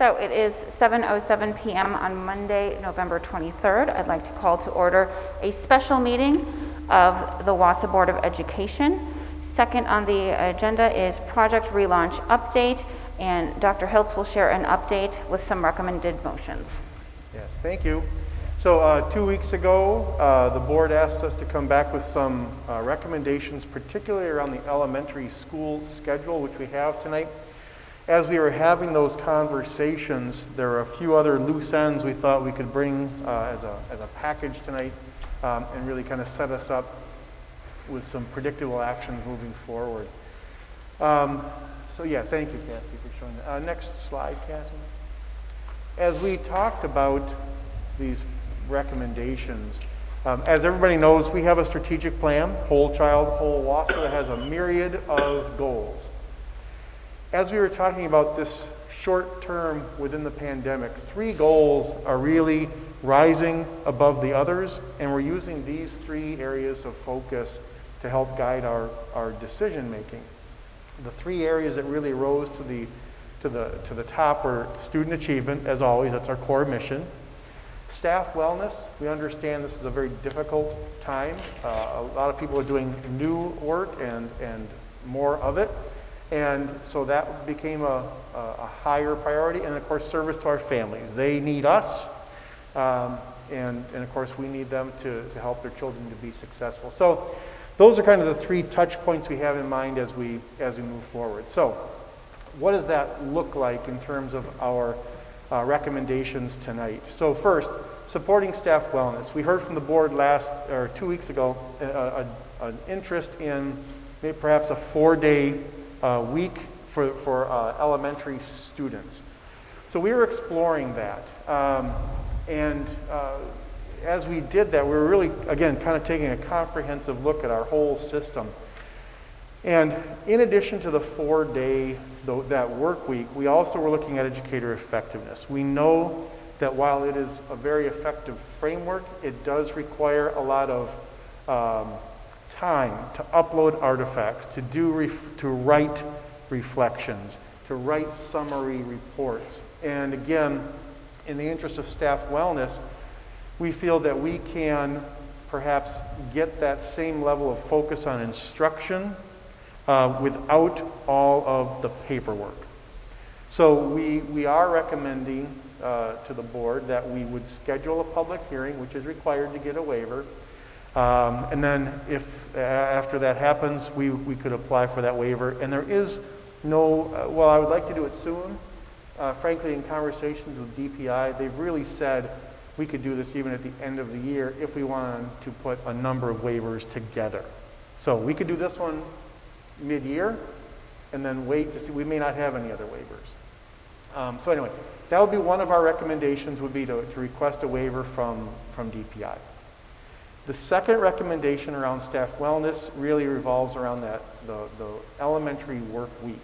So it is 7:07 p.m. on Monday, November 23rd. I'd like to call to order a special meeting of the Wausau Board of Education. Second on the agenda is project relaunch update, and Dr. Hiltz will share an update with some recommended motions. Yes, thank you. So 2 weeks ago, the board asked us to come back with some recommendations, particularly around the elementary school schedule, which we have tonight. As we were having those conversations, there were a few other loose ends we thought we could bring as a package tonight and really kind of set us up with some predictable actions moving forward. So yeah, thank you, Cassie, for showing that. Next slide, Cassie. As we talked about these recommendations, as everybody knows, we have a strategic plan, Whole Child, Whole Wausau, that has a myriad of goals. As we were talking about this short term within the pandemic, 3 goals are really rising above the others, and we're using these 3 areas of focus to help guide our decision making. The 3 areas that really rose to the top are student achievement, as always, that's our core mission. Staff wellness, we understand this is a very difficult time. A lot of people are doing new work and more of it. And so that became a higher priority. And of course, service to our families. They need us. And of course, we need them to help their children to be successful. So those are kind of the 3 touch points we have in mind as we move forward. So what does that look like in terms of our recommendations tonight? So first, supporting staff wellness. We heard from the board 2 weeks ago an interest in maybe perhaps a 4-day week for elementary students. So we were exploring that. And as we did that, we were really, again, kind of taking a comprehensive look at our whole system. And in addition to the 4-day, that work week, we also were looking at educator effectiveness. We know that while it is a very effective framework, it does require a lot of time to upload artifacts, to write reflections, to write summary reports. And again, in the interest of staff wellness, we feel that we can perhaps get that same level of focus on instruction without all of the paperwork. So we are recommending to the board that we would schedule a public hearing, which is required to get a waiver. And then if after that happens, we could apply for that waiver. And there is no, well, I would like to do it soon. Frankly, in conversations with DPI, they've really said we could do this even at the end of the year if we wanted to put a number of waivers together. So we could do this one mid-year and then wait to see. We may not have any other waivers. So anyway, that would be one of our recommendations, would be to request a waiver from DPI. The second recommendation around staff wellness really revolves around the elementary work week.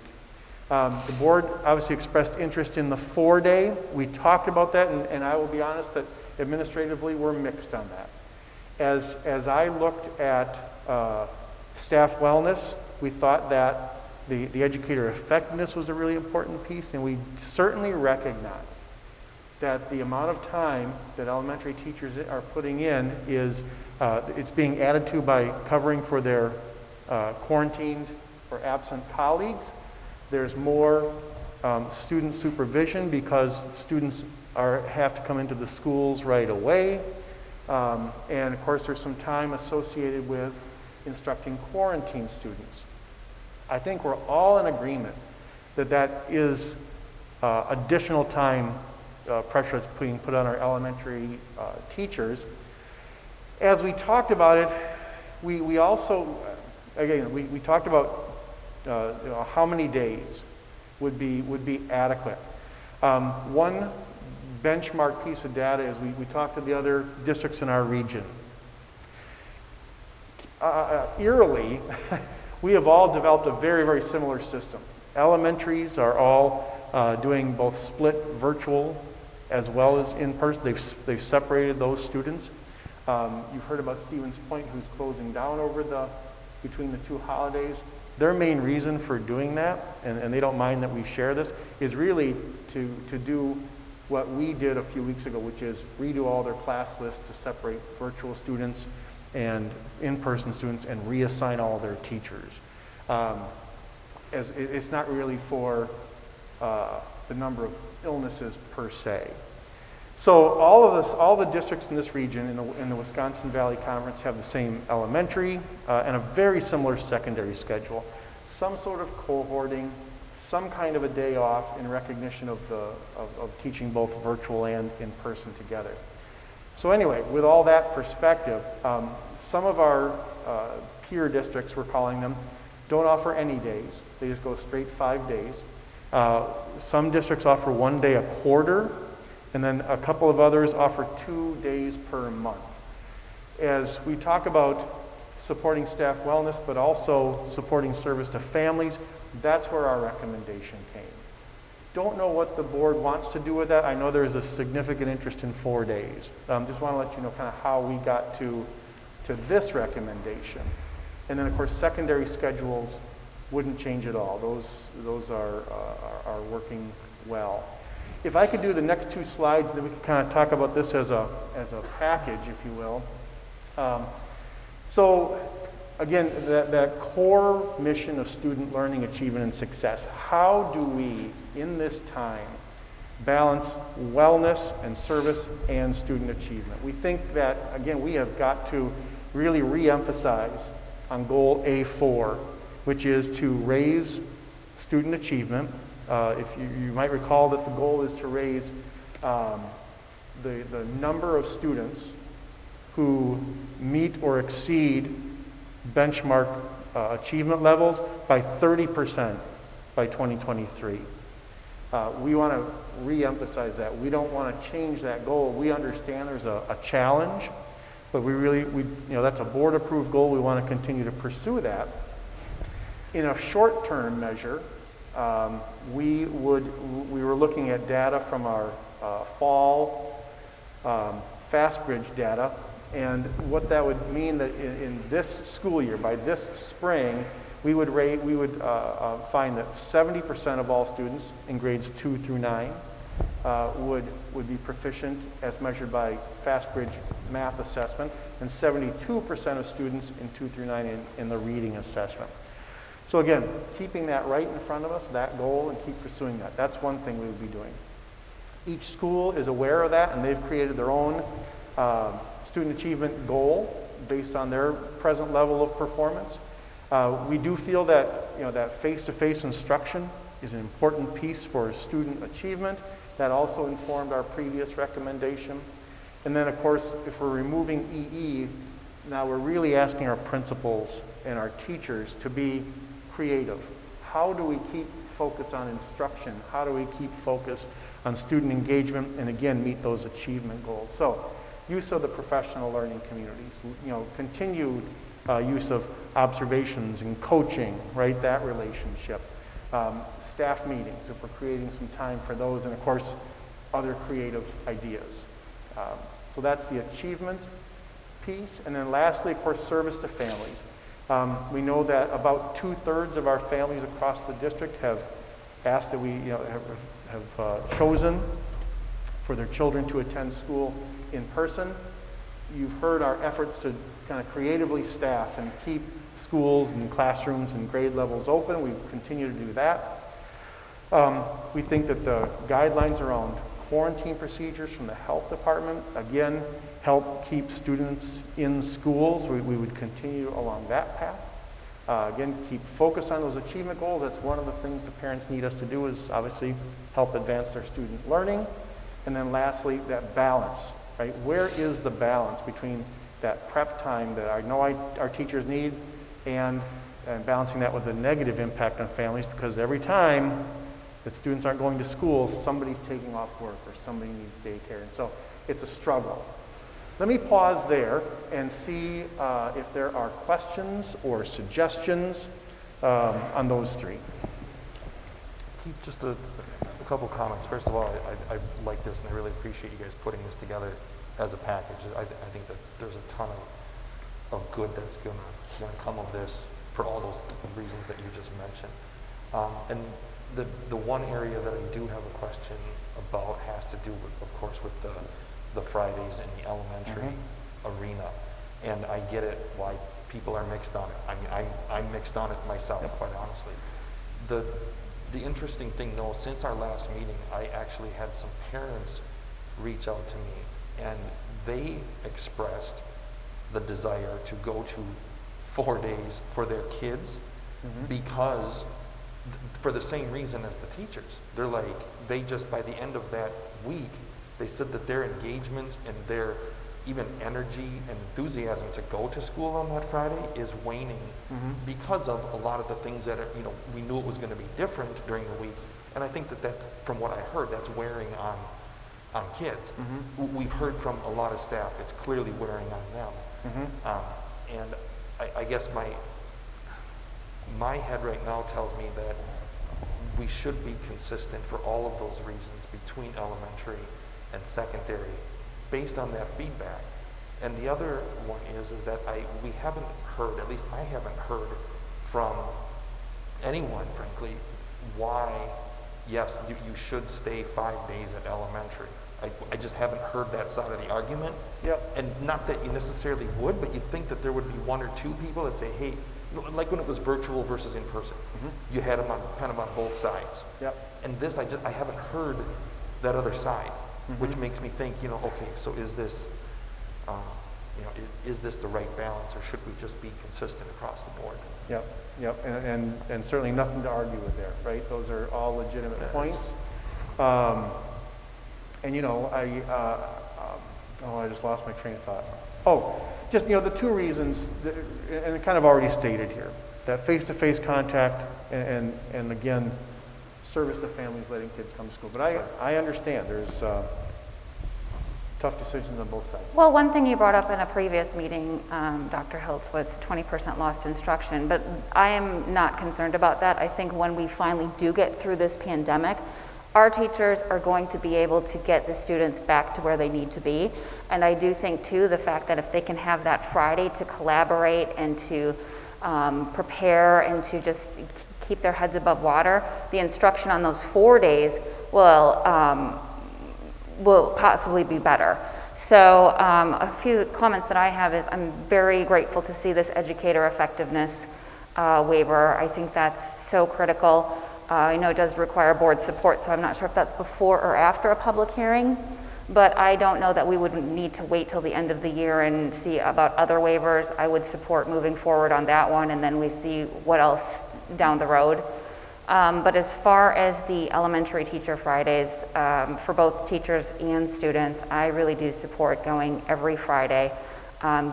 The board obviously expressed interest in the 4-day. We talked about that, and I will be honest that administratively we're mixed on that. As I looked at staff wellness, we thought that the educator effectiveness was a really important piece, and we certainly recognize that the amount of time that elementary teachers are putting in is it's being added to by covering for their quarantined or absent colleagues. There's more student supervision because students have to come into the schools right away. And of course, there's some time associated with instructing quarantine students. I think we're all in agreement that is additional time pressure that's being put on our elementary teachers. As we talked about it, we also, again, we talked about how many days would be adequate. One benchmark piece of data is we talked to the other districts in our region. Eerily, we have all developed a very, very similar system. Elementaries are all doing both split virtual as well as in person. They've separated those students. You've heard about Stevens Point, who's closing down between the 2 holidays. Their main reason for doing that, and they don't mind that we share this, is really to do what we did a few weeks ago, which is redo all their class lists to separate virtual students and in-person students and reassign all their teachers. As it's not really for the number of illnesses per se. So all the districts in this region in the Wisconsin Valley Conference have the same elementary and a very similar secondary schedule. Some sort of cohorting, some kind of a day off in recognition of teaching both virtual and in person together. So anyway, with all that perspective, some of our peer districts, we're calling them, don't offer any days. They just go straight 5 days. Some districts offer 1 day a quarter, and then a couple of others offer 2 days per month. As we talk about supporting staff wellness, but also supporting service to families, that's where our recommendation came. Don't know what the board wants to do with that. I know there's a significant interest in 4 days. Just want to let you know kind of how we got to this recommendation. And then of course secondary schedules wouldn't change at all. Those are working well. If I could do the next 2 slides, then we can kind of talk about this as a package, if you will. So again, that core mission of student learning, achievement, and success. How do we, in this time, balance wellness and service and student achievement? We think that, again, we have got to really re-emphasize on goal A4, which is to raise student achievement. If you might recall that the goal is to raise the number of students who meet or exceed benchmark achievement levels by 30% by 2023. We want to re-emphasize that. We don't want to change that goal. We understand there's a challenge, but that's a board-approved goal. We want to continue to pursue that. In a short-term measure, we were looking at data from our fall FastBridge data, and what that would mean that in this school year, by this spring, we would find that 70% of all students in grades 2 through 9 would be proficient as measured by FastBridge math assessment, and 72% of students in 2 through 9 in the reading assessment. So again, keeping that right in front of us, that goal, and keep pursuing that. That's one thing we would be doing. Each school is aware of that, and they've created their own student achievement goal based on their present level of performance. We do feel that that face-to-face instruction is an important piece for student achievement. That also informed our previous recommendation. And then, of course, if we're removing EE, now we're really asking our principals and our teachers to be creative. How do we keep focus on instruction? How do we keep focus on student engagement and again meet those achievement goals? So use of the professional learning communities, continued use of observations and coaching, right, that relationship. Staff meetings, if we're creating some time for those, and of course other creative ideas. So that's the achievement piece. And then lastly, of course, service to families. We know that about 2/3 of our families across the district have asked that we have chosen for their children to attend school in person. You've heard our efforts to kind of creatively staff and keep schools and classrooms and grade levels open. We continue to do that. We think that the guidelines around quarantine procedures from the health department, again, help keep students in schools. We would continue along that path. Again, keep focused on those achievement goals. That's one of the things the parents need us to do, is obviously help advance their student learning. And then lastly, that balance, right? Where is the balance between that prep time that I know our teachers need and balancing that with the negative impact on families, because every time that students aren't going to school, somebody's taking off work or somebody needs daycare. And so it's a struggle. Let me pause there and see if there are questions or suggestions on those three. Keith, just a couple comments. First of all, I like this, and I really appreciate you guys putting this together as a package. I think that there's a ton of good that's going to come of this, for all those reasons that you just mentioned. And the one area that I do have a question about has to do with, of course, with the Fridays in the elementary arena. And I get it why people are mixed on it. I mean, I'm mixed on it myself, quite honestly. The interesting thing, though, since our last meeting, I actually had some parents reach out to me, and they expressed the desire to go to 4 days for their kids because, for the same reason as the teachers. They're like, they just, by the end of that week, they said that their engagement and their even energy and enthusiasm to go to school on that Friday is waning because of a lot of the things that are, we knew it was going to be different during the week. And I think that that's, from what I heard, that's wearing on kids. We've heard from a lot of staff, it's clearly wearing on them. And I guess my head right now tells me that we should be consistent for all of those reasons between elementary and secondary based on that feedback. And the other one is that we haven't heard, at least I haven't heard from anyone, frankly, why, yes, you should stay 5 days at elementary. I just haven't heard that side of the argument. And not that you necessarily would, but you'd think that there would be one or two people that say, hey, like when it was virtual versus in person, you had them kind of on both sides. And this, I haven't heard that other side, which makes me think, okay, so is this, is this the right balance, or should we just be consistent across the board? And certainly nothing to argue with there, right? Those are all legitimate points. I just lost my train of thought. Just, the two reasons, and kind of already stated here, that face-to-face contact and again, service to families letting kids come to school. But I understand there's tough decisions on both sides. Well, one thing you brought up in a previous meeting, Dr. Hiltz, was 20% lost instruction, but I am not concerned about that. I think when we finally do get through this pandemic, our teachers are going to be able to get the students back to where they need to be. And I do think, too, the fact that if they can have that Friday to collaborate and to prepare and to just keep their heads above water, the instruction on those 4 days will possibly be better. So a few comments that I have is I'm very grateful to see this educator effectiveness waiver. I think that's so critical. I know it does require board support, so I'm not sure if that's before or after a public hearing, but I don't know that we would need to wait till the end of the year and see about other waivers. I would support moving forward on that one, and then we see what else down the road. But as far as the elementary teacher Fridays, for both teachers and students, I really do support going every Friday,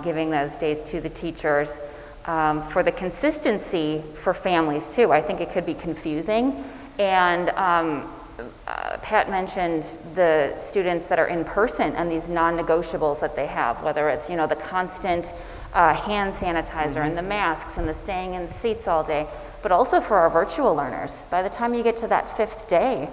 giving those days to the teachers. For the consistency for families too, I think it could be confusing. And Pat mentioned the students that are in person and these non-negotiables that they have, whether it's, the constant hand sanitizer and the masks and the staying in the seats all day, but also for our virtual learners. By the time you get to that 5th day,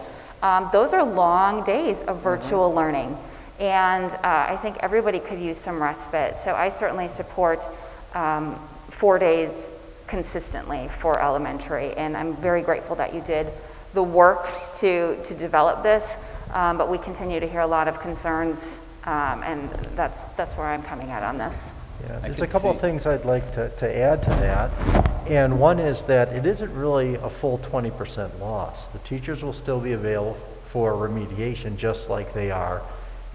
those are long days of virtual learning. And I think everybody could use some respite. So I certainly support 4 days consistently for elementary, and I'm very grateful that you did the work to develop this, but we continue to hear a lot of concerns, and that's where I'm coming at on this. Yeah, there's a couple of things I'd like to add to that, and one is that it isn't really a full 20% loss. The teachers will still be available for remediation just like they are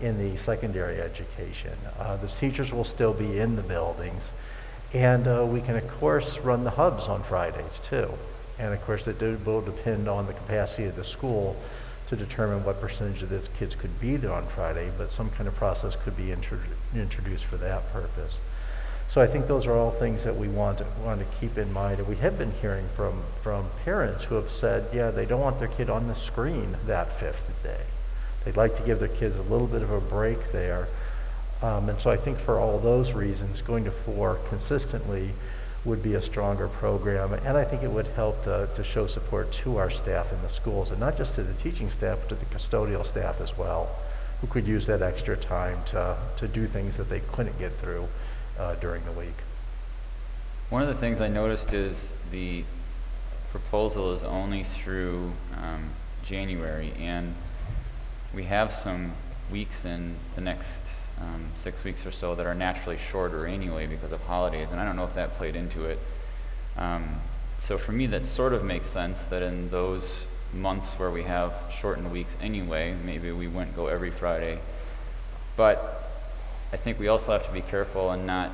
in the secondary education. The teachers will still be in the buildings. And we can, of course, run the hubs on Fridays, too. And, of course, it will depend on the capacity of the school to determine what percentage of those kids could be there on Friday, but some kind of process could be introduced for that purpose. So I think those are all things that we want to keep in mind. And we have been hearing from parents who have said, yeah, they don't want their kid on the screen that 5th day. They'd like to give their kids a little bit of a break there. And so I think for all those reasons, going to 4 consistently would be a stronger program. And I think it would help to show support to our staff in the schools, and not just to the teaching staff, but to the custodial staff as well, who could use that extra time to do things that they couldn't get through during the week. One of the things I noticed is the proposal is only through January, and we have some weeks in the next 6 weeks or so that are naturally shorter anyway because of holidays, and I don't know if that played into it. So for me, that sort of makes sense that in those months where we have shortened weeks anyway, maybe we wouldn't go every Friday. But I think we also have to be careful and not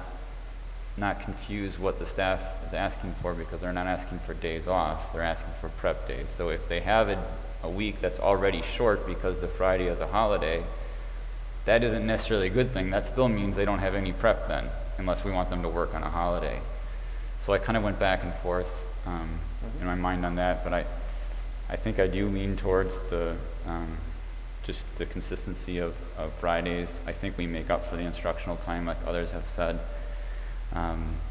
confuse what the staff is asking for, because they're not asking for days off, they're asking for prep days. So if they have a week that's already short because the Friday is a holiday, that isn't necessarily a good thing. That still means they don't have any prep then, unless we want them to work on a holiday. So I kind of went back and forth in my mind on that, but I think I do lean towards the just the consistency of Fridays. I think we make up for the instructional time, like others have said.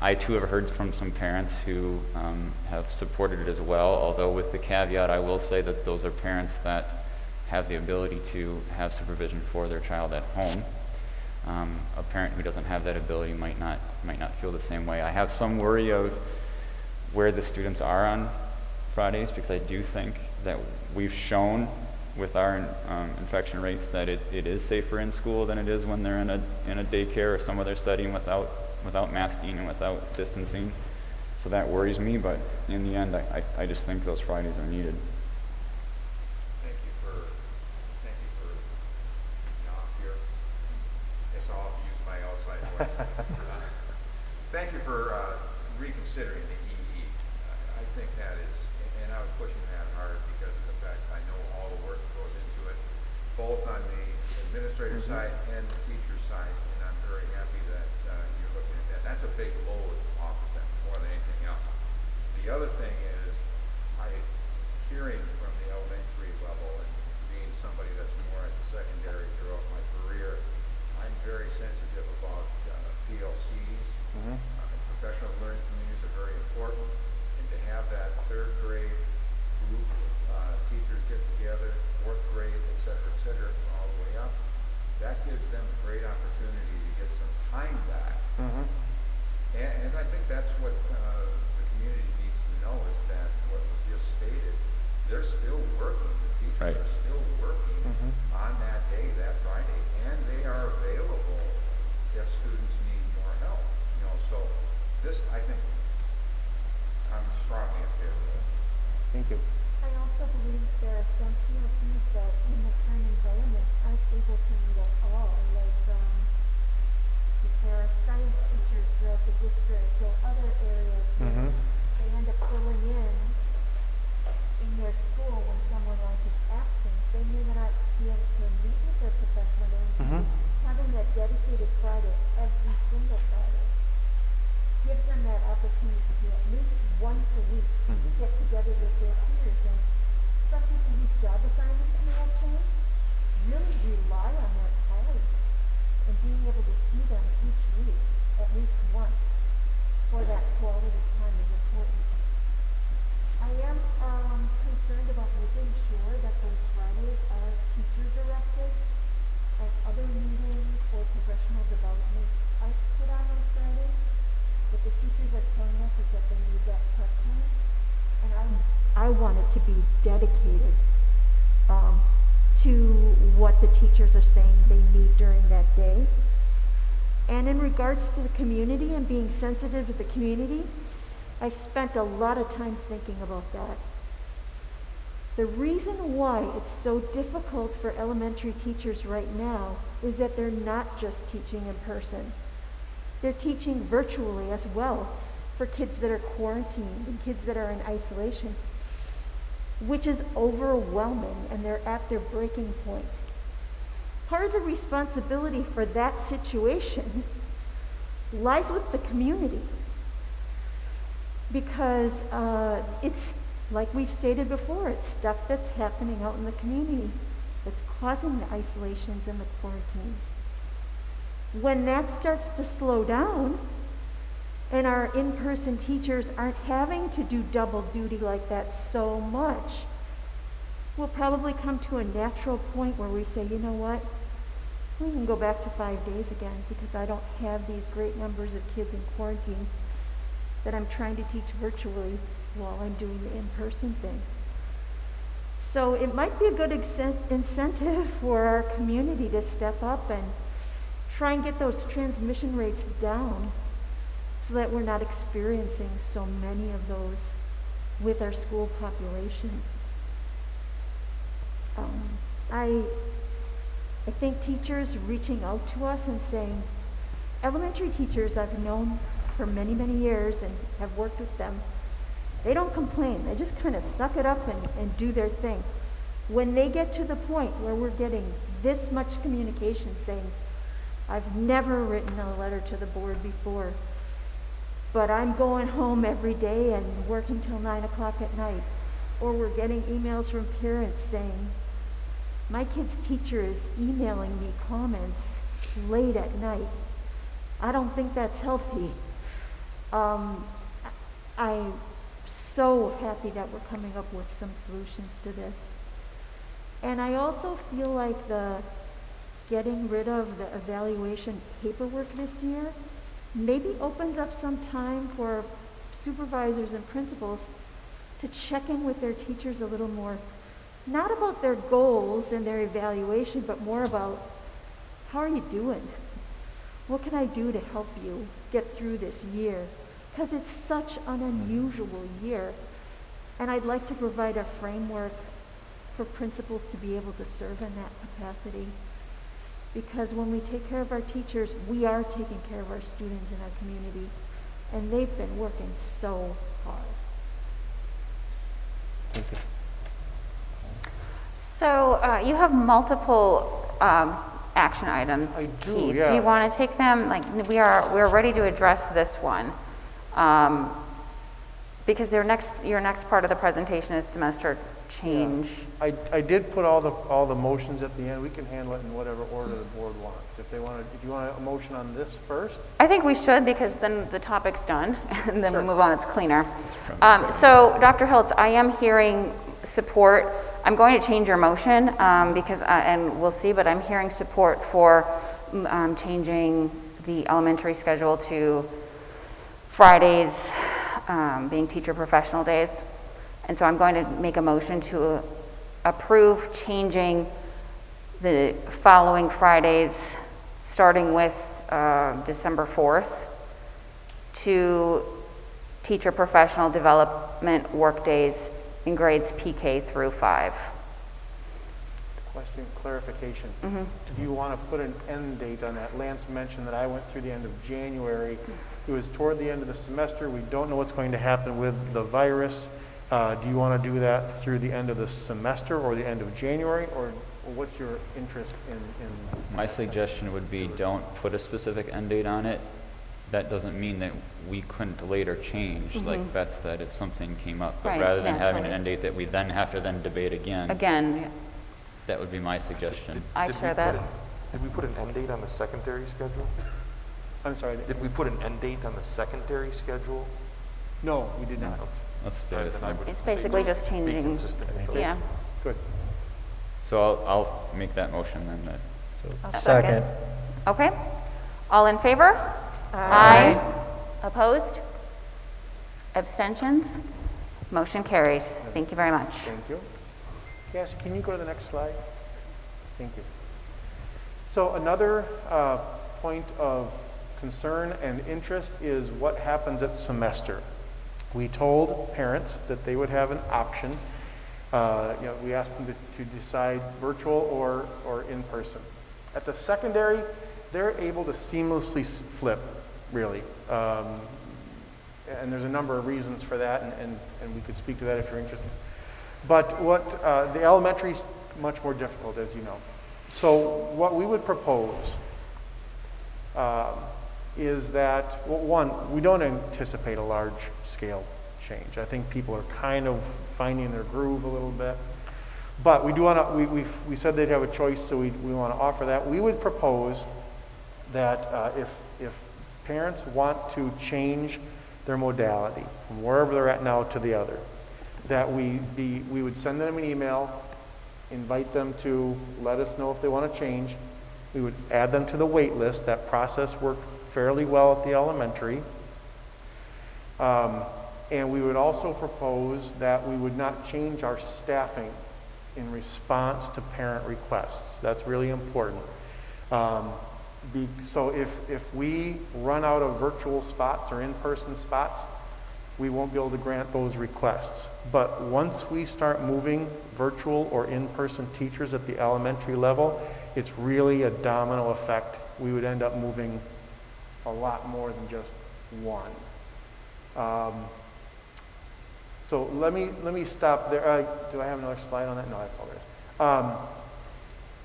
I too have heard from some parents who have supported it as well, although with the caveat I will say that those are parents that have the ability to have supervision for their child at home. A parent who doesn't have that ability might not feel the same way. I have some worry of where the students are on Fridays, because I do think that we've shown with our infection rates that it is safer in school than it is when they're in a daycare or some other setting without masking and without distancing. So that worries me, but in the end, I just think those Fridays are needed. Thank you for being off here. Guess I'll have to use my outside voice. Thank you for reconsidering the EE. I think that is, and I was pushing that hard because of the fact I know all the work that goes into it, both on the administrator side and the teacher side, and I'm very happy that you're looking at that. That's a big load off of them more than anything else. The other thing is, hearing from the elementary level and being somebody that's more at the secondary throughout my career, I'm very sensitive about PLCs. Professional learning communities are very important, and to have that third grade group of teachers get together, fourth grade, et cetera, all the way up, that gives them a great opportunity to get some time back. And I think that's what the community needs to know, is that what was just stated, they're still working, the teachers are still working on that day, that Friday, and they are available if students need more help. So this, I think, I'm strongly in favor of it. Thank you. I also believe there are some PLCs that in the current environment aren't able to meet at all. Like if there are science teachers throughout the district or other areas where they end up filling in their school when someone else is absent, they may not be able to meet with their professional learning. Having that dedicated Friday every single Friday gives them that opportunity to at least once a week get together with their peers. And some people whose job assignments may have changed really rely on their colleagues and being able to see them each week at least once for that quality time is important. I am concerned about making sure that those Fridays are teacher directed, and other meetings or professional development are put on those Fridays. What the teachers are telling us is that they need that prep time, and I want it to be dedicated to what the teachers are saying they need during that day. And in regards to the community and being sensitive to the community, I've spent a lot of time thinking about that. The reason why it's so difficult for elementary teachers right now is that they're not just teaching in person. They're teaching virtually as well for kids that are quarantined and kids that are in isolation, which is overwhelming, and they're at their breaking point. Part of the responsibility for that situation lies with the community, because it's, like we've stated before, it's stuff that's happening out in the community that's causing the isolations and the quarantines. When that starts to slow down and our in-person teachers aren't having to do double duty like that so much, we'll probably come to a natural point where we say, you know what, we can go back to 5 days again because I don't have these great numbers of kids in quarantine. that I'm trying to teach virtually while I'm doing the in-person thing. So it might be a good incentive for our community to step up and try and get those transmission rates down so that we're not experiencing so many of those with our school population. I think teachers reaching out to us and saying, elementary teachers I've known for many, many years and have worked with them, they don't complain. They just kind of suck it up and do their thing. When they get to the point where we're getting this much communication saying, I've never written a letter to the board before, but I'm going home every day and working till 9 o'clock at night. Or we're getting emails from parents saying, my kid's teacher is emailing me comments late at night. I don't think that's healthy. I'm so happy that we're coming up with some solutions to this. And I also feel like the getting rid of the evaluation paperwork this year maybe opens up some time for supervisors and principals to check in with their teachers a little more, not about their goals and their evaluation, but more about how are you doing? What can I do to help you get through this year? Because it's such an unusual year. And I'd like to provide a framework for principals to be able to serve in that capacity. Because when we take care of our teachers, we are taking care of our students in our community. And they've been working so hard. Thank you. So you have multiple action items, I do, Keith. yeah. Do you want to take them? Like we're ready to address this one. Because your next part of the presentation is semester change. Yeah. I did put all the motions at the end. We can handle it in whatever order the board wants. If you want a motion on this first. I think we should, because then the topic's done and then Sure. we move on, it's cleaner. So Dr. Hiltz, I am hearing support. I'm going to change your motion because, and we'll see, but I'm hearing support for changing the elementary schedule to Fridays being teacher professional days. And so I'm going to make a motion to approve changing the following Fridays, starting with December 4th, to teacher professional development work days in grades PK through 5. Question, clarification. Mm-hmm. Do you want to put an end date on that? Lance mentioned that I went through the end of January. It was toward the end of the semester. We don't know what's going to happen with the virus. Do you want to do that through the end of the semester or the end of January, or what's your interest in? My suggestion would be don't put a specific end date on it. That doesn't mean that we couldn't later change, like Beth said, if something came up. But Right, rather than having an naturally. end date that we then have to then debate again, Again, that would be my suggestion. I Did we share put that. Did we put an end date on the secondary schedule? I'm sorry. Did we put an end date on the secondary schedule? No, we did not. Let's stay with Then I that. would It's basically just be changing, consistent. yeah. Good. So I'll make that motion then. A Second. Okay. All in favor? Aye. Opposed? Abstentions? Motion carries. Thank you very much. Thank you. Yes, can you go to the next slide? Thank you. So another point of concern and interest is what happens at semester. We told parents that they would have an option. We asked them to decide virtual or in person. At the secondary, they're able to seamlessly flip, really. And there's a number of reasons for that, and we could speak to that if you're interested. But what the elementary is much more difficult, as you know. So what we would propose is that, well, one, we don't anticipate a large-scale change. I think people are kind of finding their groove a little bit. But we do want to, we said they'd have a choice, so we want to offer that. We would propose that if parents want to change their modality from wherever they're at now to the other, that we would send them an email, invite them to let us know if they want to change. We would add them to the wait list. That process worked fairly well at the elementary. And we would also propose that we would not change our staffing in response to parent requests. That's really important. So if we run out of virtual spots or in-person spots, we won't be able to grant those requests. But once we start moving virtual or in-person teachers at the elementary level, it's really a domino effect. We would end up moving a lot more than just one. So let me stop there. Do I have another slide on that? No, that's all there is.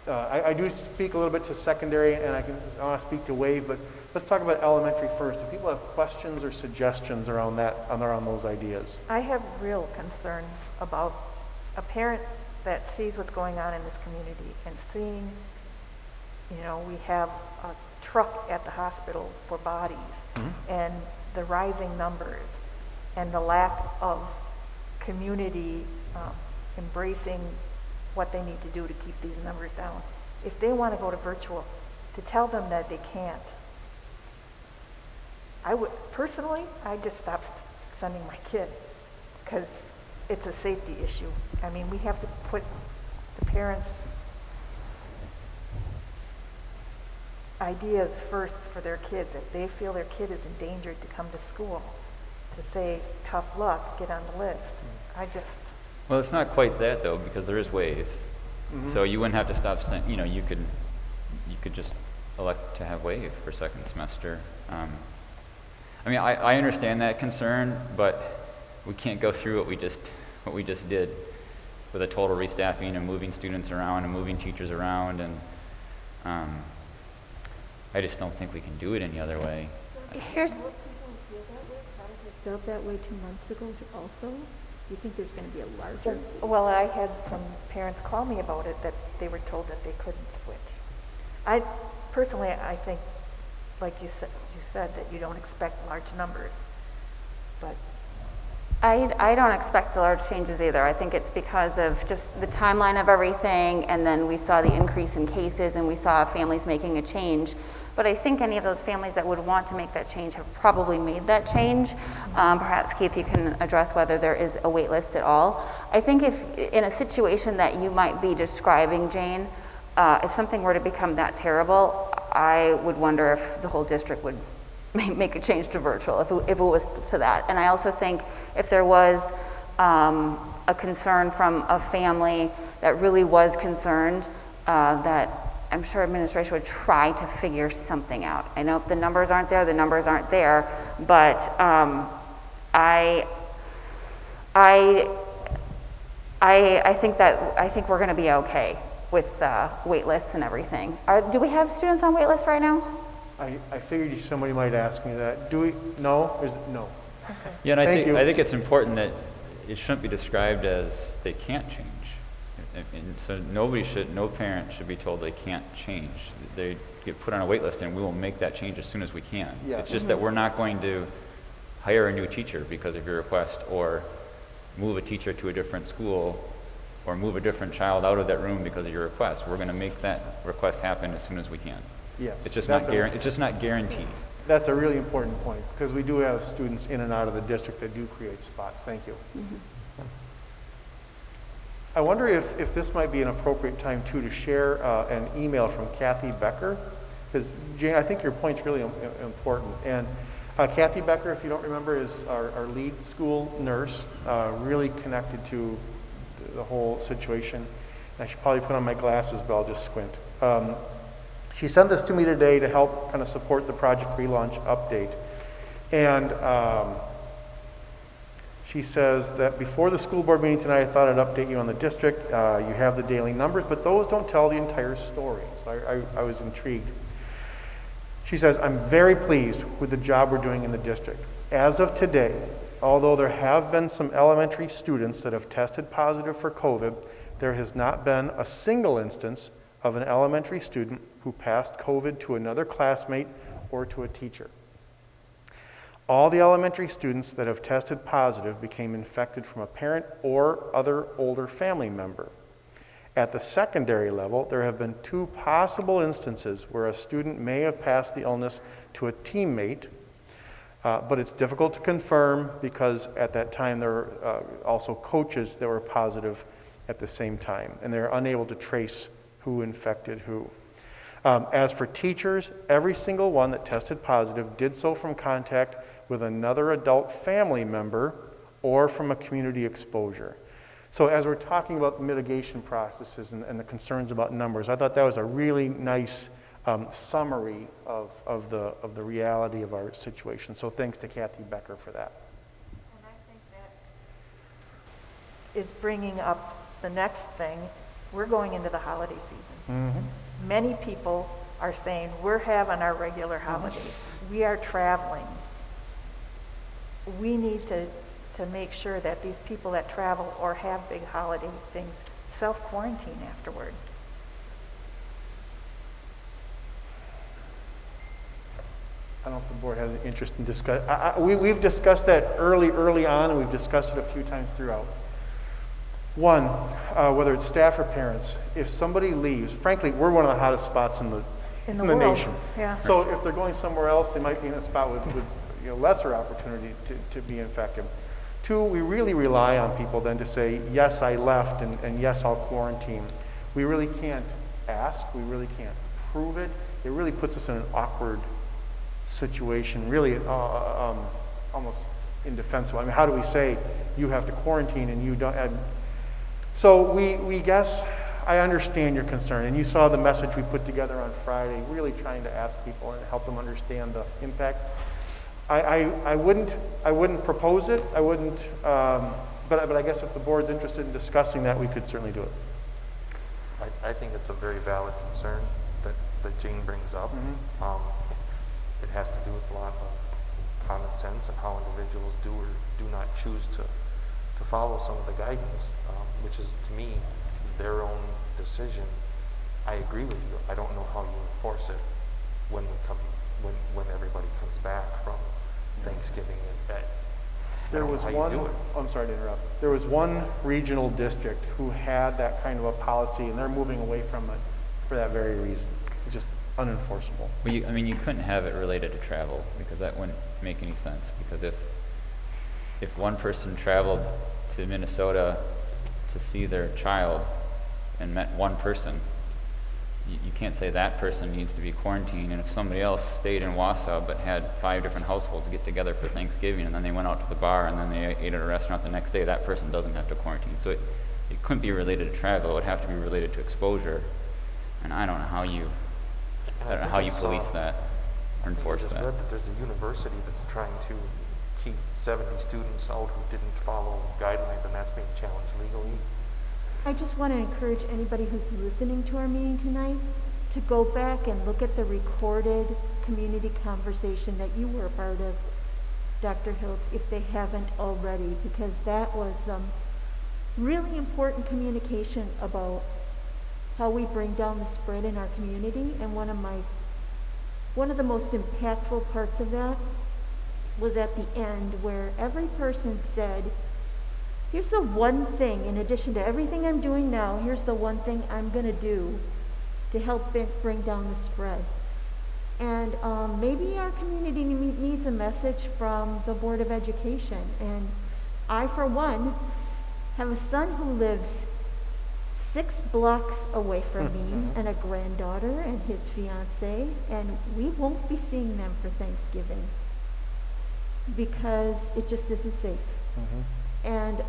I do speak a little bit to secondary, and I want to speak to WAVE, but let's talk about elementary first. Do people have questions or suggestions around those ideas? I have real concerns about a parent that sees what's going on in this community and seeing, we have a truck at the hospital for bodies, and the rising numbers and the lack of community embracing what they need to do to keep these numbers down. If they want to go to virtual, to tell them that they can't. Personally, I just stop sending my kid because it's a safety issue. I mean, we have to put the parents' ideas first for their kids. If they feel their kid is endangered to come to school, to say, tough luck, get on the list. Well, it's not quite that, though, because there is WAVE. So you wouldn't have to stop saying, you could just elect to have WAVE for second semester. I mean, I understand that concern, but we can't go through what we just did with a total restaffing and moving students around and moving teachers around, and I just don't think we can do it any other way. Felt that way 2 months ago also? Do you think there's going to be a larger? Well, I had some parents call me about it, that they were told that they couldn't switch. I think, like you said, that you don't expect large numbers, but I don't expect the large changes either. I think it's because of just the timeline of everything, and then we saw the increase in cases, and we saw families making a change. But I think any of those families that would want to make that change have probably made that change. Perhaps, Keith, you can address whether there is a wait list at all. I think if in a situation that you might be describing, Jane, if something were to become that terrible, I would wonder if the whole district would make a change to virtual, if it was to that. And I also think if there was a concern from a family that really was concerned, that I'm sure administration would try to figure something out. I know if the numbers aren't there, the numbers aren't there, but I think we're going to be okay with wait lists and everything. Do we have students on wait lists right now? I figured somebody might ask me that. Do we? No? Is it no? Yeah, and I think it's important that it shouldn't be described as they can't change. And so no parent should be told they can't change. They get put on a wait list, and we will make that change as soon as we can. Yes. It's just that we're not going to hire a new teacher because of your request, or move a teacher to a different school, or move a different child out of that room because of your request. We're going to make that request happen as soon as we can. Yes. It's just not guaranteed. That's a really important point, because we do have students in and out of the district that do create spots. Thank you. I wonder if this might be an appropriate time, too, to share an email from Kathy Becker, because, Jane, I think your point's really important. And Kathy Becker, if you don't remember, is our lead school nurse, really connected to the whole situation. I should probably put on my glasses, but I'll just squint. She sent this to me today to help kind of support the Project Relaunch update. And she says that before the school board meeting tonight, I thought I'd update you on the district. You have the daily numbers, but those don't tell the entire story. So I was intrigued. She says, I'm very pleased with the job we're doing in the district. As of today, although there have been some elementary students that have tested positive for COVID, there has not been a single instance of an elementary student who passed COVID to another classmate or to a teacher. All the elementary students that have tested positive became infected from a parent or other older family member. At the secondary level, there have been 2 possible instances where a student may have passed the illness to a teammate. But it's difficult to confirm because at that time there were also coaches that were positive at the same time, and they're unable to trace who infected who. As for teachers, every single one that tested positive did so from contact with another adult family member or from a community exposure. So as we're talking about the mitigation processes and the concerns about numbers, I thought that was a really nice summary of the reality of our situation. So thanks to Kathy Becker for that. And I think that is bringing up the next thing. We're going into the holiday season. Mm-hmm. Many people are saying, we're having our regular holidays. We are traveling. We need to make sure that these people that travel or have big holiday things self-quarantine afterward. I don't know if the board has an interest in discuss. We've discussed that early on, and we've discussed it a few times throughout. One, whether it's staff or parents, if somebody leaves, frankly, we're one of the hottest spots in the world. nation. Yeah. So if they're going somewhere else, they might be in a spot with lesser opportunity to be infected. Two, we really rely on people then to say, yes, I left, and yes, I'll quarantine. We really can't ask. We really can't prove it. It really puts us in an awkward situation, really almost indefensible. I mean, how do we say you have to quarantine and you don't? So we guess, I understand your concern, and you saw the message we put together on Friday, really trying to ask people and help them understand the impact. I wouldn't propose it. I wouldn't, but I guess if the board's interested in discussing that, we could certainly do it. I think it's a very valid concern that Jane brings up. Mm-hmm. It has to do with a lot of common sense and how individuals do or do not choose to follow some of the guidance, which is, to me, their own decision. I agree with you. I don't know how you enforce it when everybody comes back from Thanksgiving. There was one, I'm sorry to interrupt. There was one regional district who had that kind of a policy, and they're moving away from it for that very reason. It's just unenforceable. Well, you couldn't have it related to travel because that wouldn't make any sense. Because if one person traveled to Minnesota to see their child and met one person, you can't say that person needs to be quarantined. And if somebody else stayed in Wausau but had 5 different households get together for Thanksgiving and then they went out to the bar and then they ate at a restaurant the next day, that person doesn't have to quarantine. So it couldn't be related to travel. It would have to be related to exposure. And I don't know how you police that or enforce that. I read that there's a university that's trying to keep 70 students out who didn't follow guidelines, and that's being challenged legally. I just want to encourage anybody who's listening to our meeting tonight to go back and look at the recorded community conversation that you were a part of, Dr. Hiltz, if they haven't already, because that was really important communication about how we bring down the spread in our community. And one of the most impactful parts of that was at the end, where every person said, here's the one thing, in addition to everything I'm doing now, here's the one thing I'm going to do to help bring down the spread. And maybe our community needs a message from the Board of Education. And I, for one, have a son who lives 6 blocks away from me, and a granddaughter and his fiance, and we won't be seeing them for Thanksgiving because it just isn't safe. And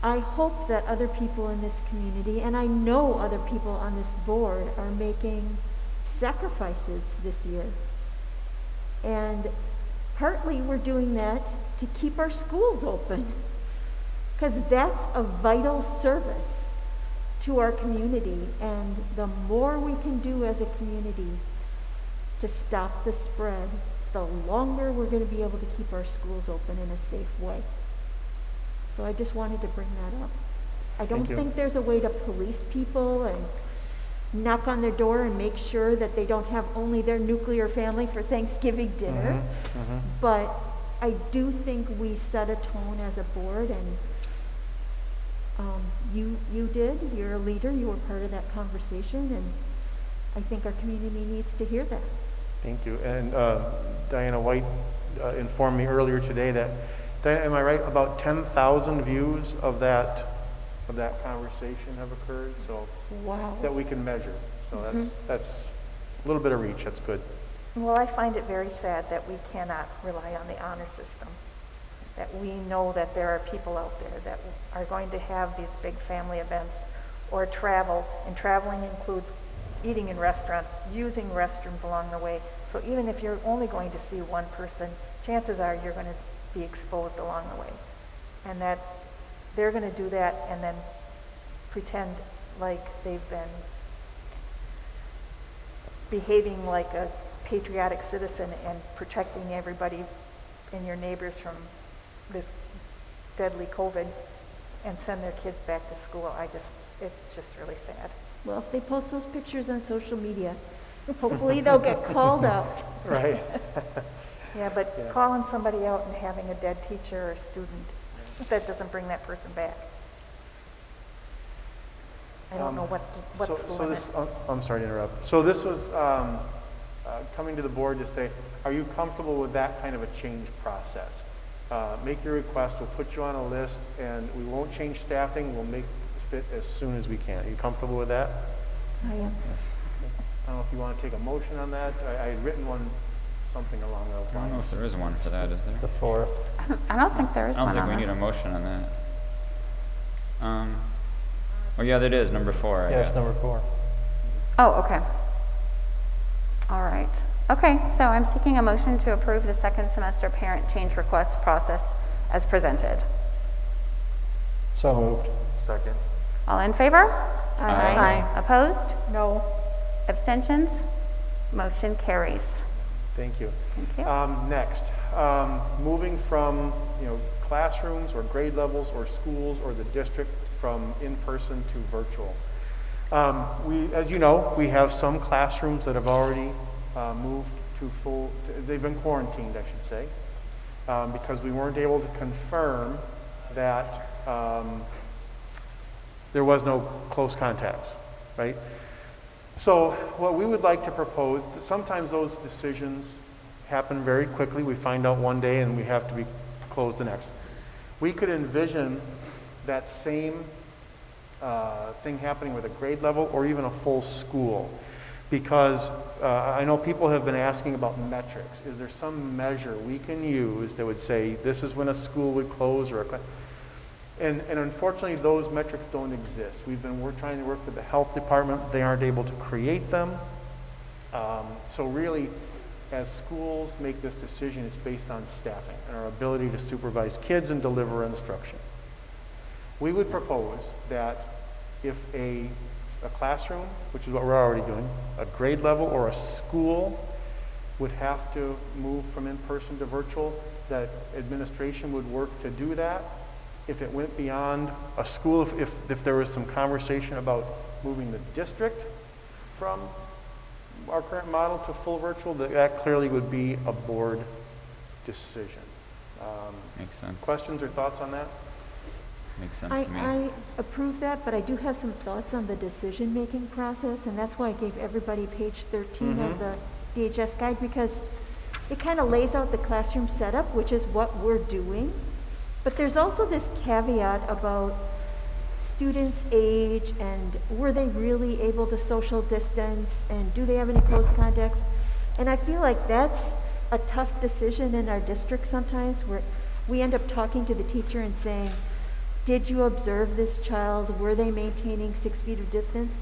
I hope that other people in this community, and I know other people on this board, are making sacrifices this year. And partly we're doing that to keep our schools open, because that's a vital service to our community. And the more we can do as a community to stop the spread, the longer we're going to be able to keep our schools open in a safe way. So I just wanted to bring that up. I don't think there's a way to police people and knock on their door and make sure that they don't have only their nuclear family for Thanksgiving dinner. But I do think we set a tone as a board, and you did. You're a leader. You were part of that conversation, and I think our community needs to hear that. Thank you. And Diana White informed me earlier today that, Diana, am I right, about 10,000 views of that conversation have occurred, so Wow. that we can measure. So that's a little bit of reach. That's good. Well, I find it very sad that we cannot rely on the honor system, that we know that there are people out there that are going to have these big family events or travel, and traveling includes eating in restaurants, using restrooms along the way. So even if you're only going to see one person, chances are you're going to be exposed along the way. And that they're going to do that and then pretend like they've been behaving like a patriotic citizen and protecting everybody and your neighbors from this deadly COVID and send their kids back to school. It's just really sad. Well, if they post those pictures on social media, hopefully they'll get called out. Right. Yeah, but calling somebody out and having a dead teacher or student, that doesn't bring that person back. I don't know what's the limit. I'm sorry to interrupt. So this was coming to the board to say, are you comfortable with that kind of a change process? Make your request, we'll put you on a list, and we won't change staffing, we'll make it fit as soon as we can. Are you comfortable with that? I am. I don't know if you want to take a motion on that. I had written something along those lines. I don't know if there is one for that, is there? The 4th. I don't think there is I don't one think on we need this. a motion on that. Oh yeah, that is number 4, I Yes, guess. number 4. Oh, okay. All right. Okay, so I'm seeking a motion to approve the second semester parent change request process as presented. So moved. Second. All in favor? Aye. Opposed? No. Abstentions? Motion carries. Thank you. Thank you. Next, moving from classrooms or grade levels or schools or the district from in-person to virtual. As you know, we have some classrooms that have already moved to full, they've been quarantined, I should say, because we weren't able to confirm that there was no close contacts, right? So what we would like to propose, sometimes those decisions happen very quickly. We find out one day and we have to be closed the next. We could envision that same thing happening with a grade level or even a full school, because I know people have been asking about metrics. Is there some measure we can use that would say this is when a school would close or a class? And unfortunately, those metrics don't exist. We're trying to work with the health department. They aren't able to create them. So really, as schools make this decision, it's based on staffing and our ability to supervise kids and deliver instruction. We would propose that if a classroom, which is what we're already doing, a grade level or a school would have to move from in-person to virtual, that administration would work to do that. If it went beyond a school, if there was some conversation about moving the district from our current model to full virtual, that clearly would be a board decision. Makes sense. Questions or thoughts on that? Makes sense I to me. approve that, but I do have some thoughts on the decision-making process, and that's why I gave everybody page 13 of the DHS guide, because it kind of lays out the classroom setup, which is what we're doing. But there's also this caveat about students' age and were they really able to social distance and do they have any close contacts? And I feel like that's a tough decision in our district sometimes, where we end up talking to the teacher and saying, did you observe this child? Were they maintaining 6 feet of distance?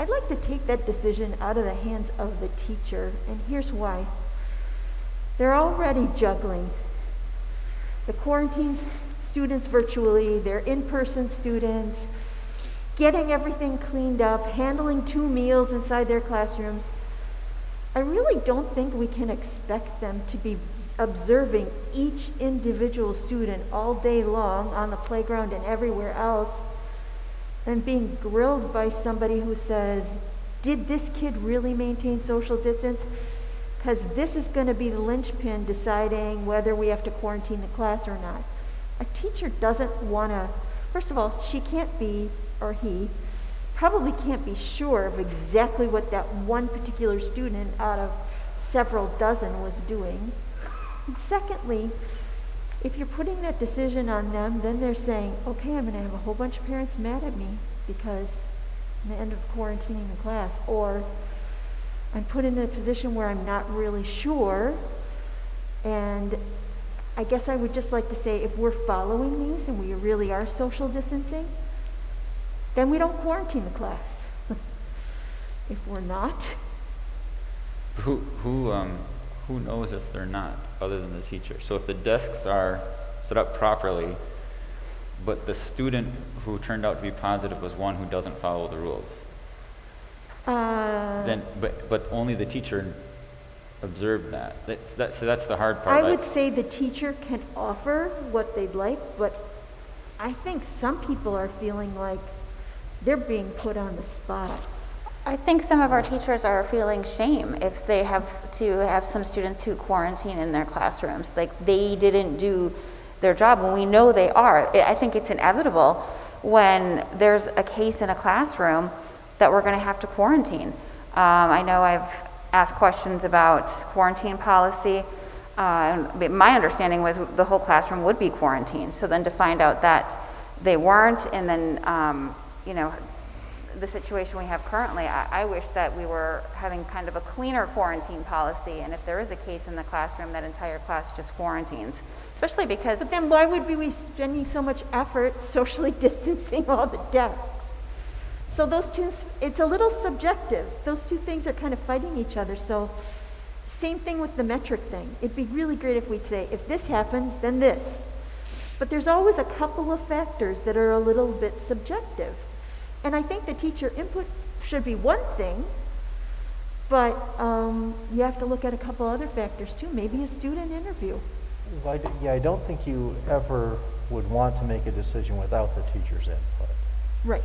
I'd like to take that decision out of the hands of the teacher, and here's why. They're already juggling the quarantine students virtually, they're in-person students, getting everything cleaned up, handling 2 meals inside their classrooms. I really don't think we can expect them to be observing each individual student all day long on the playground and everywhere else, and being grilled by somebody who says, did this kid really maintain social distance? Because this is going to be the linchpin deciding whether we have to quarantine the class or not. A teacher doesn't want to, first of all, she can't be, or he, probably can't be sure of exactly what that one particular student out of several dozen was doing. And secondly, if you're putting that decision on them, then they're saying, okay, I'm going to have a whole bunch of parents mad at me because I'm going to end up quarantining the class, or I'm put in a position where I'm not really sure. And I guess I would just like to say, if we're following these and we really are social distancing, then we don't quarantine the class. If we're not, Who knows if they're not, other than the teacher? So if the desks are set up properly, but the student who turned out to be positive was one who doesn't follow the rules, then but only the teacher observed that. So that's the hard part. I would say the teacher can offer what they'd like, but I think some people are feeling like they're being put on the spot. I think some of our teachers are feeling shame if they have to have some students who quarantine in their classrooms. Like they didn't do their job when we know they are. I think it's inevitable when there's a case in a classroom that we're going to have to quarantine. I know I've asked questions about quarantine policy. My understanding was the whole classroom would be quarantined. So then to find out that they weren't, and then, the situation we have currently, I wish that we were having kind of a cleaner quarantine policy, and if there is a case in the classroom, that entire class just quarantines, especially because... But then why would we be spending so much effort socially distancing all the desks? So those two, it's a little subjective. Those two things are kind of fighting each other. So same thing with the metric thing. It'd be really great if we'd say, if this happens, then this. But there's always a couple of factors that are a little bit subjective. And I think the teacher input should be one thing, but you have to look at a couple other factors too. Maybe a student interview. Well, I don't think you ever would want to make a decision without the teacher's input. Right.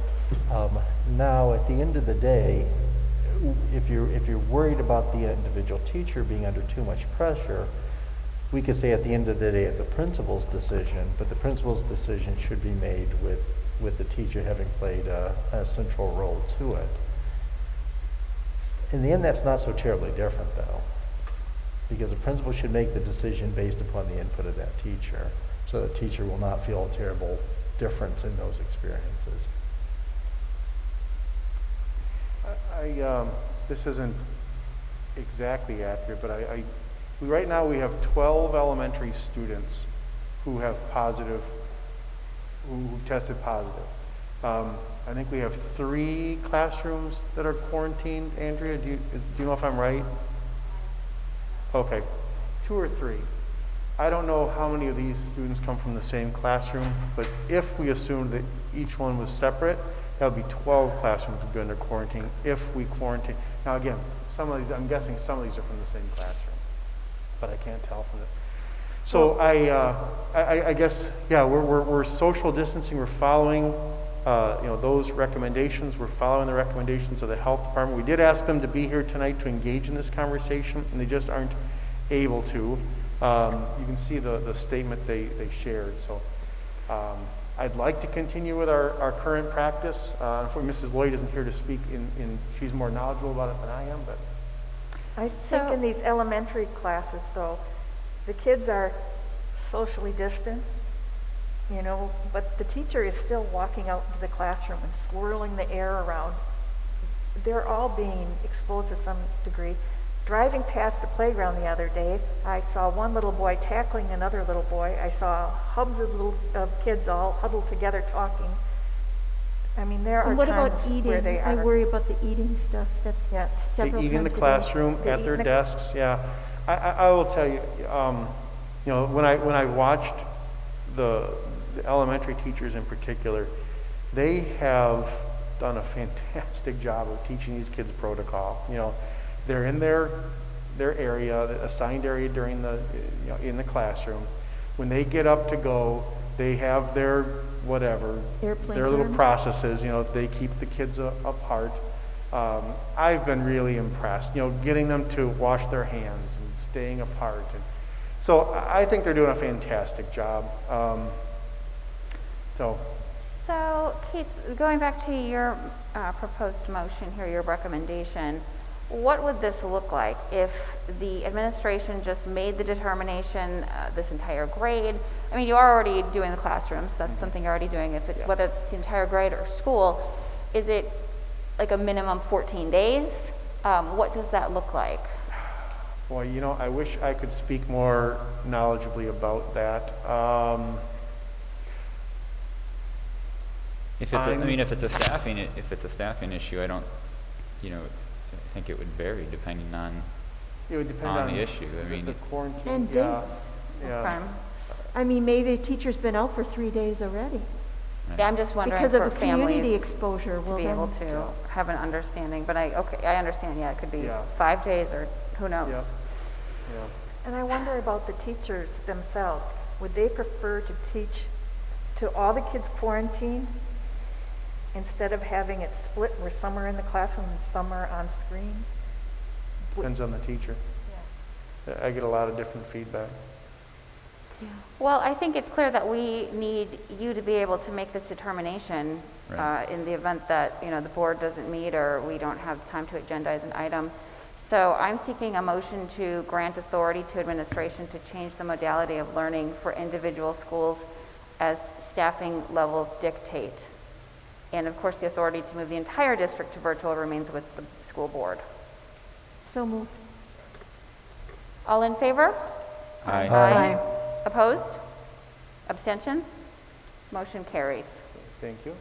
Now, at the end of the day, if you're worried about the individual teacher being under too much pressure, we could say at the end of the day it's the principal's decision, but the principal's decision should be made with the teacher having played a central role to it. In the end, that's not so terribly different, though, because the principal should make the decision based upon the input of that teacher, so the teacher will not feel a terrible difference in those experiences. This isn't exactly accurate, but right now we have 12 elementary students who have who tested positive. I think we have 3 classrooms that are quarantined. Andrea, do you know if I'm right? Okay, 2 or 3. I don't know how many of these students come from the same classroom, but if we assume that each one was separate, that would be 12 classrooms would be under quarantine if we quarantine. Now again, some of these, I'm guessing some of these are from the same classroom, but I can't tell from it. So I guess, yeah, we're social distancing. We're following, those recommendations. We're following the recommendations of the health department. We did ask them to be here tonight to engage in this conversation, and they just aren't able to. You can see the statement they shared. So I'd like to continue with our current practice. Unfortunately, Mrs. Lloyd isn't here to speak. She's more knowledgeable about it than I am, but. I think in these elementary classes, though, the kids are socially distant, but the teacher is still walking out into the classroom and swirling the air around. They're all being exposed to some degree. Driving past the playground the other day, I saw one little boy tackling another little boy. I saw hubs of kids all huddled together talking. I mean, there are And what times about eating? where they I are. worry about the eating stuff. That's several They eat in the times a day. classroom, at their desks, yeah. I will tell you, when I watched the elementary teachers in particular, they have done a fantastic job of teaching these kids protocol. They're in their area, the assigned area during in the classroom. When they get up to go, they have their their little processes. They keep the kids apart. I've been really impressed. Getting them to wash their hands and staying apart, and so I think they're doing a fantastic job. So, Keith, going back to your proposed motion here, your recommendation, What would this look like if the administration just made the determination, this entire grade? I mean, you are already doing the classrooms. That's something you're already doing. If it's, whether it's the entire grade or school, is it like a minimum 14 days? What does that look like? Boy, you know, I wish I could speak more knowledgeably about that. If it's, I mean, if it's a staffing issue, I don't, you know, I think it would vary depending on It would depend on the issue. I mean, the quarantine. And yeah, dates. yeah. Okay. I mean, maybe the teacher's been out for 3 days already. Yeah, I'm just wondering Because for of the community families exposure. to Well, be then- able to have an understanding. But I understand. Yeah, it could be Yeah. 5 days or who knows. Yeah. Yeah. And I wonder about the teachers themselves. Would they prefer to teach to all the kids quarantined instead of having it split where some are in the classroom and some are on screen? Depends on the teacher. Yeah. I get a lot of different feedback. Well, I think it's clear that we need you to be able to make this determination Right. in the event that, you know, the board doesn't meet or we don't have time to agendize an item. So I'm seeking a motion to grant authority to administration to change the modality of learning for individual schools as staffing levels dictate. And of course, the authority to move the entire district to virtual remains with the school board. So moved. All in favor? Aye. Aye. Opposed? Abstentions? Motion carries. Thank you.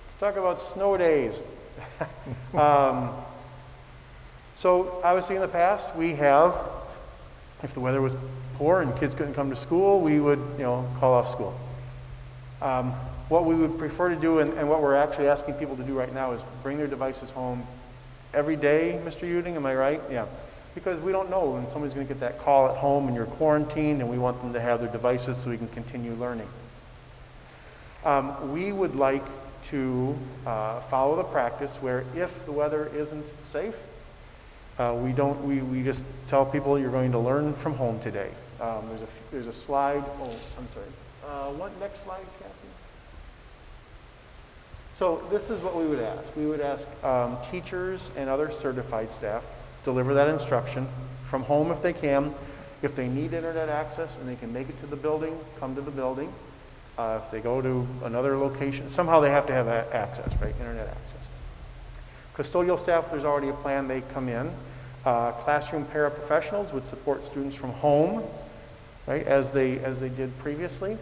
Let's talk about snow days. So obviously in the past, we have, if the weather was poor and kids couldn't come to school, we would, you know, call off school. What we would prefer to do, and what we're actually asking people to do right now, is bring their devices home every day, Mr. Uding, am I right? Yeah. Because we don't know when somebody's going to get that call at home and you're quarantined, and we want them to have their devices so we can continue learning. We would like to follow the practice where if the weather isn't safe, we just tell people you're going to learn from home today. There's a slide. Oh, I'm sorry. What next slide, Kathy? So this is what we would ask. We would ask teachers and other certified staff deliver that instruction from home if they can. If they need internet access and they can make it to the building, come to the building. If they go to another location, somehow they have to have access, right? Internet access. Custodial staff, there's already a plan, they come in. Classroom paraprofessionals would support students from home, right, as they did previously.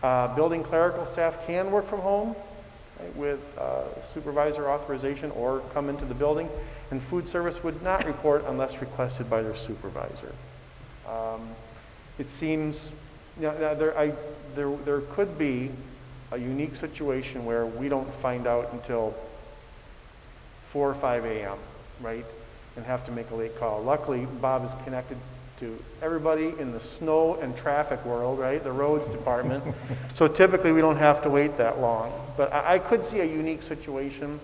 Building clerical staff can work from home, right, with supervisor authorization or come into the building. And food service would not report unless requested by their supervisor. It seems, you know, there could be a unique situation where we don't find out until 4 or 5 a.m., right, and have to make a late call. Luckily, Bob is connected to everybody in the snow and traffic world, right, the roads department. So typically we don't have to wait that long. But I could see a unique situation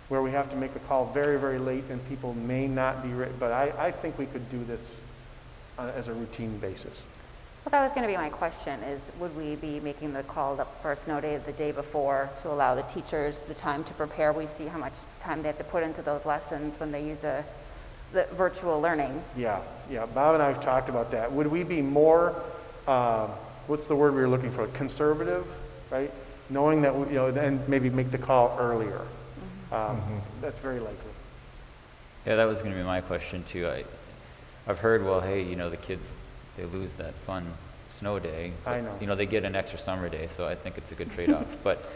where we have to make a call very, very late and people may not be ready. But I think we could do this as a routine basis. Well, that was going to be my question, is would we be making the call up for a snow day the day before to allow the teachers the time to prepare? We see how much time they have to put into those lessons when they use the virtual learning. Yeah. Bob and I have talked about that. Would we be more, what's the word we were looking for, conservative, right? Knowing that, you know, then maybe make the call earlier. That's very likely. Yeah, that was going to be my question too. I've heard, well, hey, you know, the kids, they lose that fun snow day. But, I know. You know, they get an extra summer day, so I think it's a good trade-off. But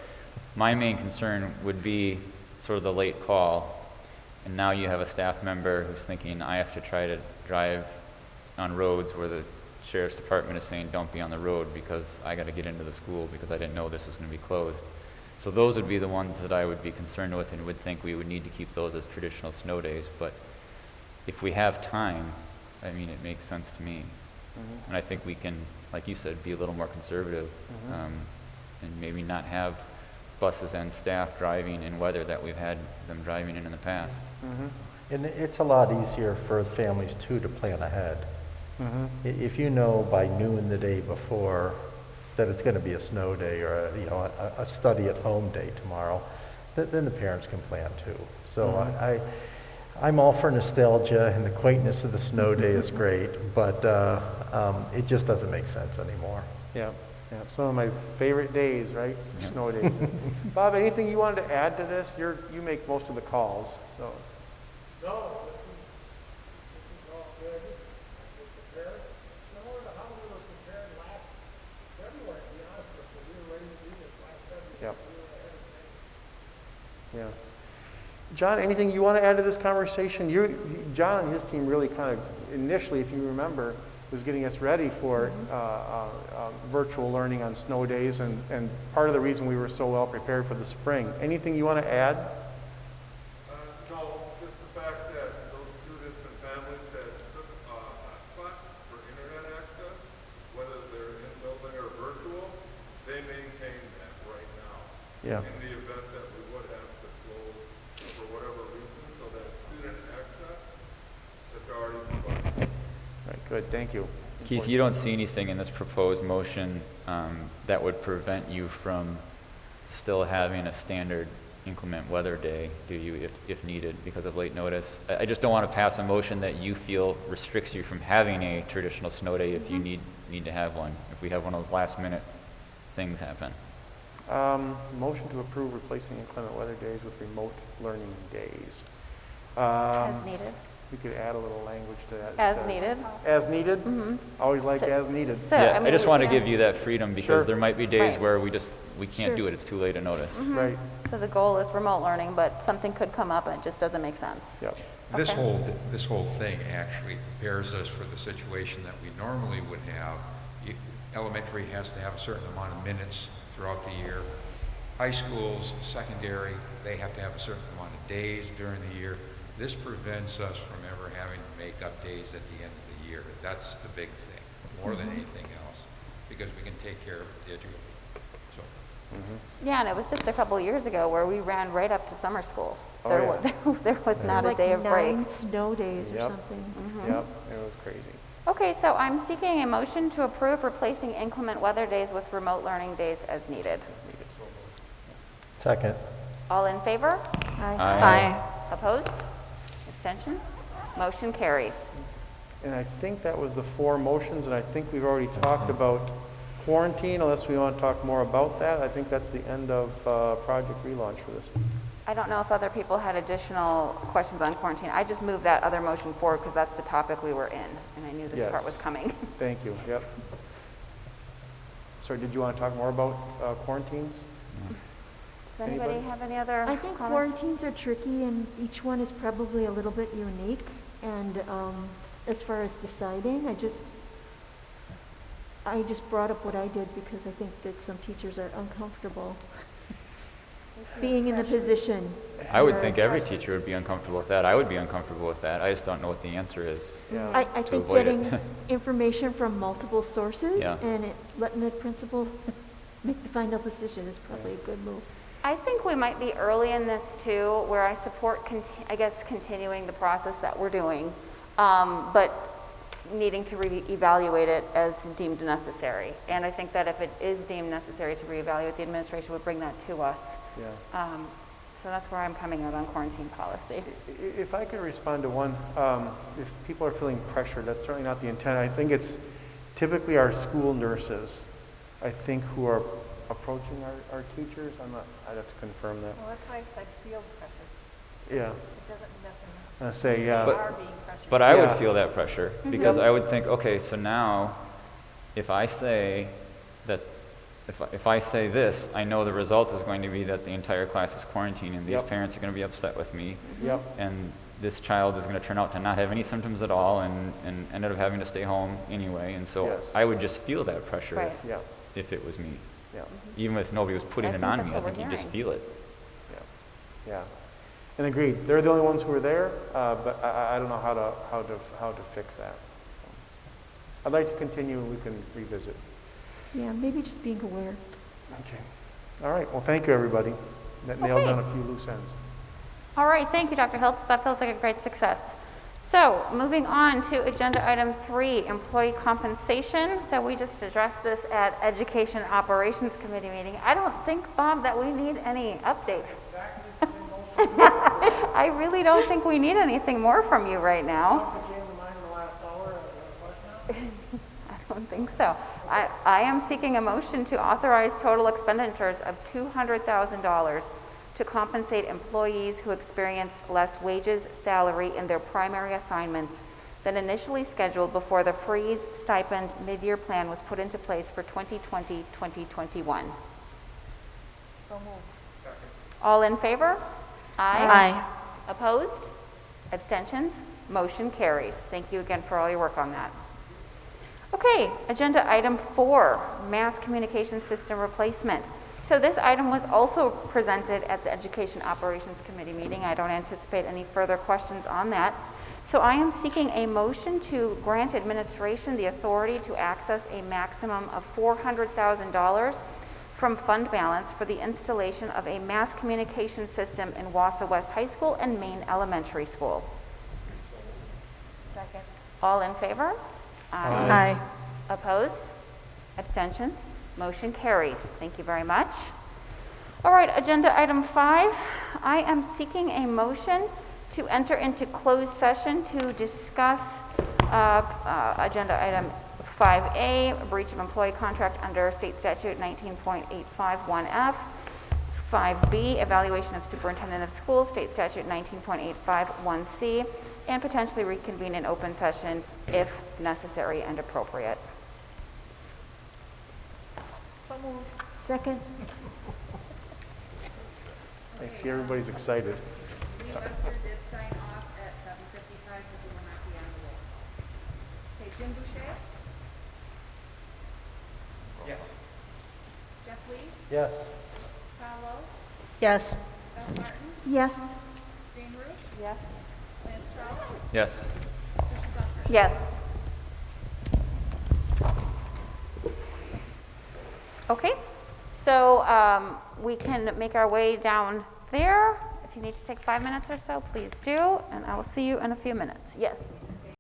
my main concern would be sort of the late call, and now you have a staff member who's thinking, I have to try to drive on roads where the sheriff's department is saying, don't be on the road because I got to get into the school because I didn't know this was going to be closed. So those would be the ones that I would be concerned with and would think we would need to keep those as traditional snow days. But if we have time, I mean, it makes sense to me. And I think we can, like you said, be a little more conservative and maybe not have buses and staff driving in weather that we've had them driving in the past. And it's a lot easier for families too to plan ahead. If you know by noon the day before that it's going to be a snow day or a study at home day tomorrow, then the parents can plan too. So I'm all for nostalgia, and the quaintness of the snow day is great, but it just doesn't make sense anymore. Yeah, yeah, some of my favorite days, right? Snow days. Bob, anything you wanted to add to this? You make most of the calls, so. No, this is all good. We're prepared. Similar to how we were prepared last February, to be honest with you. We were ready to do this last February. Yep. We were ahead of time. Yeah. John, anything you want to add to this conversation? John and his team really kind of, initially, if you remember, was getting us ready for virtual learning on snow days, and part of the reason we were so well prepared for the spring. Anything you want to add? No, just the fact that those students and families that took a hotspot for internet access, whether they're in building or virtual, they maintain that right now. Yeah. In the event that we would have to close for whatever reason, so that student access that's already provided. Right, good, thank you. Keith, you don't see anything in this proposed motion that would prevent you from still having a standard inclement weather day, do you, if needed, because of late notice? I just don't want to pass a motion that you feel restricts you from having a traditional snow day if you need to have one, if we have one of those last minute things happen. Motion to approve replacing inclement weather days with remote learning days. As needed. We could add a little language to that. As needed. As needed? Always like as needed. So, Yeah, I mean, I just want to give you that freedom because Sure. there might be days Right. where we can't do it, it's too late to notice. Right, So the goal is remote learning, but something could come up and it just doesn't make sense. yep. This Okay. this whole thing actually prepares us for the situation that we normally would have. Elementary has to have a certain amount of minutes throughout the year. High schools, secondary, they have to have a certain amount of days during the year. This prevents us from ever having to make up days at the end of the year. That's the big thing, more than anything else, because we can take care of it digitally. So, Yeah, and it was just a couple years ago where we ran right up to summer school. Oh, There yeah. there was not a Like day of break. 9 snow days or Yep. something. Yep, it was crazy. Okay, so I'm seeking a motion to approve replacing inclement weather days with remote learning days as needed. Second. All in favor? Aye. Opposed? Abstention? Motion carries. And I think that was the 4 motions, and I think we've already talked about quarantine, unless we want to talk more about that. I think that's the end of Project Relaunch for this. I don't know if other people had additional questions on quarantine. I just moved that other motion forward because that's the topic we were in, and I knew this part Yes. was coming. Thank you, yep. Sorry, did you want to talk more about quarantines? Does anybody Anybody? have any other I think comments? quarantines are tricky, and each one is probably a little bit unique. And as far as deciding, I just brought up what I did because I think that some teachers are uncomfortable being in the position. I would where- think every teacher would be uncomfortable with that. I would be uncomfortable with that. I just don't know what the answer is. Yeah. I to think avoid it. getting information from multiple sources Yeah. and letting the principal make the final decision is probably a good move. I think we might be early in this too, where I support, continuing the process that we're doing, but needing to reevaluate it as deemed necessary. And I think that if it is deemed necessary to reevaluate, the administration would bring that to us. Yeah. So that's where I'm coming out on quarantine policy. If I could respond to one, if people are feeling pressured, that's certainly not the intent. I think it's typically our school nurses, I think, who are approaching our teachers. I'd have to confirm that. Well, that's why I said field pressure. Yeah. It doesn't necessarily, I say, yeah. But- are being pressured. But I would Yeah. feel that pressure because I would think, okay, so now if I say that, if I say this, I know the result is going to be that the entire class is quarantined and these Yep. parents are going to be upset with me. Yep. And this child is going to turn out to not have any symptoms at all and ended up having to stay home anyway. And so Yes. I would just feel that pressure Right. Yeah. if it was me. Yeah. Even if nobody was putting I it think on that's me, I what think we're you just hearing. feel it. Yeah. Yeah. And agreed. They're the only ones who are there, but I don't know how to fix that. I'd like to continue and we can revisit. Yeah, maybe just being aware. Okay. All right. Well, thank you, everybody. That nailed Okay. down a few loose ends. All right, thank you, Dr. Hiltz. That feels like a great success. So moving on to agenda item 3, employee compensation. So we just addressed this at Education Operations Committee meeting. I don't think, Bob, that we need any update. I really don't think we need anything more from you right now. Something came to mind in the last hour, I have a question on. I don't think so. I am seeking a motion to authorize total expenditures of $200,000 to compensate employees who experienced less wages, salary in their primary assignments than initially scheduled before the freeze stipend mid-year plan was put into place for 2020-2021. So moved. All in favor? Aye. Opposed? Abstentions? Motion carries. Thank you again for all your work on that. Okay, agenda item 4, mass communication system replacement. So this item was also presented at the Education Operations Committee meeting. I don't anticipate any further questions on that. So I am seeking a motion to grant administration the authority to access a maximum of $400,000 from fund balance for the installation of a mass communication system in Wausau West High School and Maine Elementary School. Second. All in favor? Aye. Opposed? Abstentions? Motion carries. Thank you very much. All right, agenda item 5. I am seeking a motion to enter into closed session to discuss agenda item 5A, breach of employee contract under State Statute 19.851F. 5B, evaluation of superintendent of schools, State Statute 19.851C, and potentially reconvene in open session if necessary and appropriate. So moved. Second. I see everybody's excited. Lee Webster did sign off at 7:55, so he will not be on the roll call. Okay, Jim Boucher? Yes. Jeff Lee? Yes. Paolo? Yes. Beth Martin? Yes. Jane Ruth? Yes. Lance Strauss? Yes. Tricia Zucker? Yes. Okay, so we can make our way down there. If you need to take 5 minutes or so, please do, and I will see you in a few minutes. Yes.